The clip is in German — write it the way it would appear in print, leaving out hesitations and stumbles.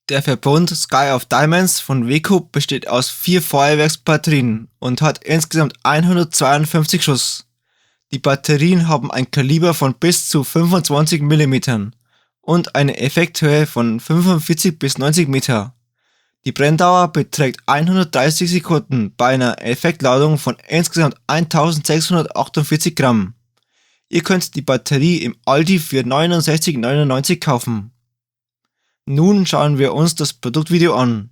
Der Verbund Sky of Diamonds von Weco besteht aus 4 Feuerwerksbatterien und hat insgesamt 152 Schuss. Die Batterien haben ein Kaliber von bis zu 25 mm und eine Effekthöhe von 45 bis 90 Meter. Die Brenndauer beträgt 130 Sekunden bei einer Effektladung von insgesamt 1648 Gramm. Ihr könnt die Batterie im Aldi für 69,99 € kaufen. Nun schauen wir uns das Produktvideo an.